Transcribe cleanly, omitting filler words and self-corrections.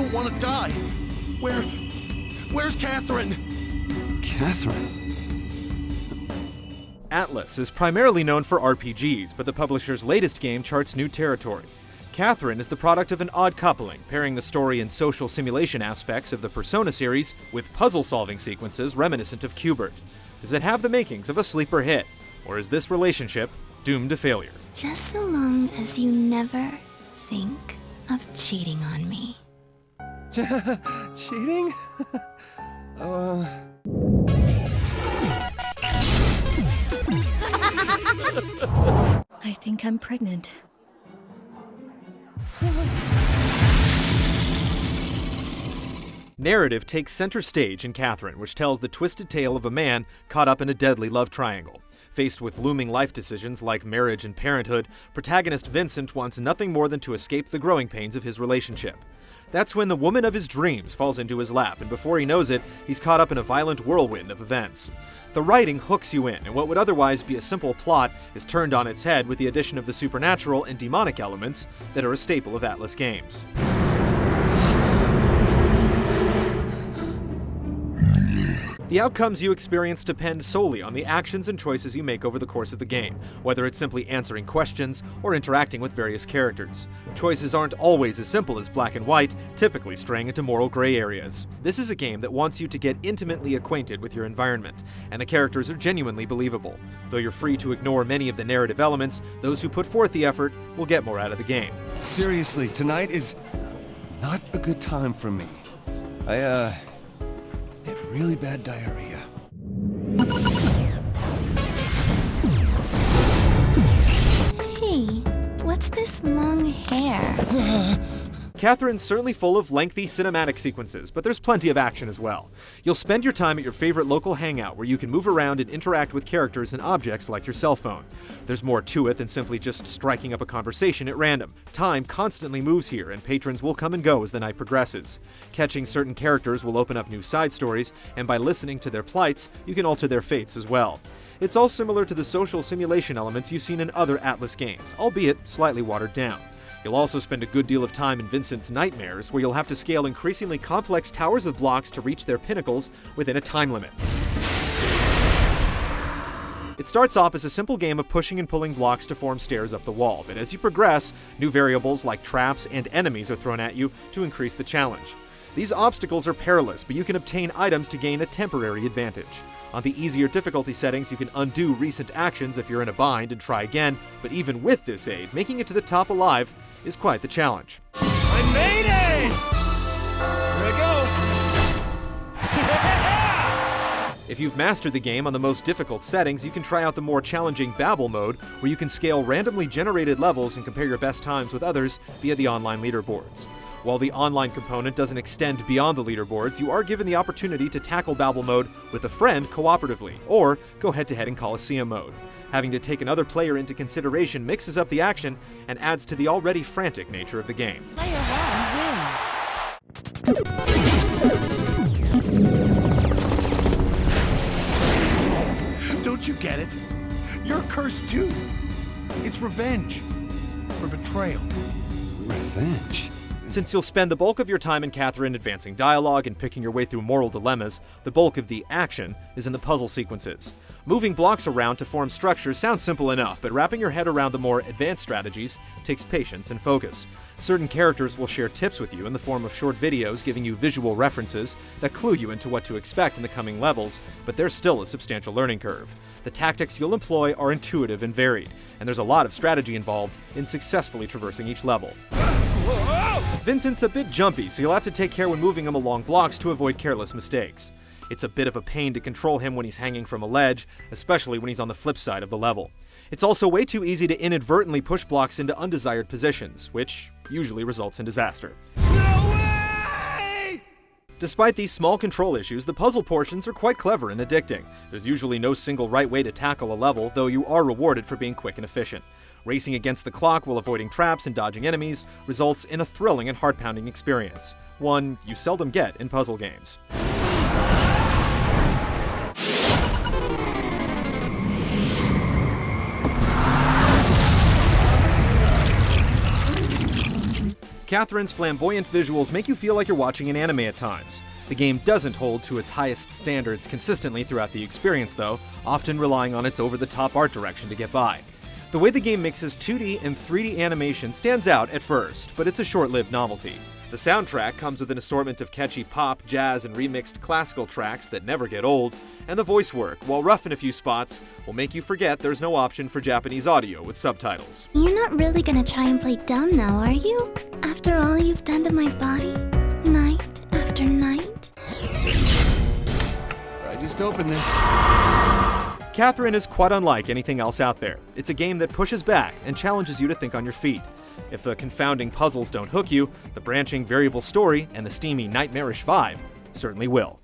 don't want to die. Where's Catherine? Catherine? Atlas is primarily known for RPGs, but the publisher's latest game charts new territory. Catherine is the product of an odd coupling, pairing the story and social simulation aspects of the Persona series with puzzle-solving sequences reminiscent of Qbert. Does it have the makings of a sleeper hit, or is this relationship doomed to failure? Just so long as you never think of cheating on me. Cheating? I think I'm pregnant. Narrative takes center stage in Catherine, which tells the twisted tale of a man caught up in a deadly love triangle. Faced with looming life decisions like marriage and parenthood, protagonist Vincent wants nothing more than to escape the growing pains of his relationship. That's when the woman of his dreams falls into his lap, and before he knows it, he's caught up in a violent whirlwind of events. The writing hooks you in, and what would otherwise be a simple plot is turned on its head with the addition of the supernatural and demonic elements that are a staple of Atlas games. The outcomes you experience depend solely on the actions and choices you make over the course of the game, whether it's simply answering questions or interacting with various characters. Choices aren't always as simple as black and white, typically straying into moral gray areas. This is a game that wants you to get intimately acquainted with your environment, and the characters are genuinely believable. Though you're free to ignore many of the narrative elements, those who put forth the effort will get more out of the game. Seriously, tonight is not a good time for me. I had really bad diarrhea. Hey, what's this long hair? Catherine's certainly full of lengthy cinematic sequences, but there's plenty of action as well. You'll spend your time at your favorite local hangout where you can move around and interact with characters and objects like your cell phone. There's more to it than simply just striking up a conversation at random. Time constantly moves here, and patrons will come and go as the night progresses. Catching certain characters will open up new side stories, and by listening to their plights, you can alter their fates as well. It's all similar to the social simulation elements you've seen in other Atlas games, albeit slightly watered down. You'll also spend a good deal of time in Vincent's nightmares, where you'll have to scale increasingly complex towers of blocks to reach their pinnacles within a time limit. It starts off as a simple game of pushing and pulling blocks to form stairs up the wall, but as you progress, new variables like traps and enemies are thrown at you to increase the challenge. These obstacles are perilous, but you can obtain items to gain a temporary advantage. On the easier difficulty settings, you can undo recent actions if you're in a bind and try again, but even with this aid, making it to the top alive is quite the challenge. I made it! Here I go! If you've mastered the game on the most difficult settings, you can try out the more challenging Babel mode, where you can scale randomly generated levels and compare your best times with others via the online leaderboards. While the online component doesn't extend beyond the leaderboards, you are given the opportunity to tackle Babel mode with a friend cooperatively, or go head-to-head in Coliseum mode. Having to take another player into consideration mixes up the action and adds to the already frantic nature of the game. Player 1 wins. Don't you get it? You're cursed too. It's revenge for betrayal. Revenge? Since you'll spend the bulk of your time in Catherine advancing dialogue and picking your way through moral dilemmas, the bulk of the action is in the puzzle sequences. Moving blocks around to form structures sounds simple enough, but wrapping your head around the more advanced strategies takes patience and focus. Certain characters will share tips with you in the form of short videos giving you visual references that clue you into what to expect in the coming levels, but there's still a substantial learning curve. The tactics you'll employ are intuitive and varied, and there's a lot of strategy involved in successfully traversing each level. Vincent's a bit jumpy, so you'll have to take care when moving him along blocks to avoid careless mistakes. It's a bit of a pain to control him when he's hanging from a ledge, especially when he's on the flip side of the level. It's also way too easy to inadvertently push blocks into undesired positions, which usually results in disaster. No way! Despite these small control issues, the puzzle portions are quite clever and addicting. There's usually no single right way to tackle a level, though you are rewarded for being quick and efficient. Racing against the clock while avoiding traps and dodging enemies results in a thrilling and heart-pounding experience, one you seldom get in puzzle games. Catherine's flamboyant visuals make you feel like you're watching an anime at times. The game doesn't hold to its highest standards consistently throughout the experience though, often relying on its over-the-top art direction to get by. The way the game mixes 2D and 3D animation stands out at first, but it's a short-lived novelty. The soundtrack comes with an assortment of catchy pop, jazz, and remixed classical tracks that never get old, and the voice work, while rough in a few spots, will make you forget there's no option for Japanese audio with subtitles. You're not really gonna try and play dumb now, are you? After all you've done to my body, night after night? I just opened this. Catherine is quite unlike anything else out there. It's a game that pushes back and challenges you to think on your feet. If the confounding puzzles don't hook you, the branching variable story and the steamy nightmarish vibe certainly will.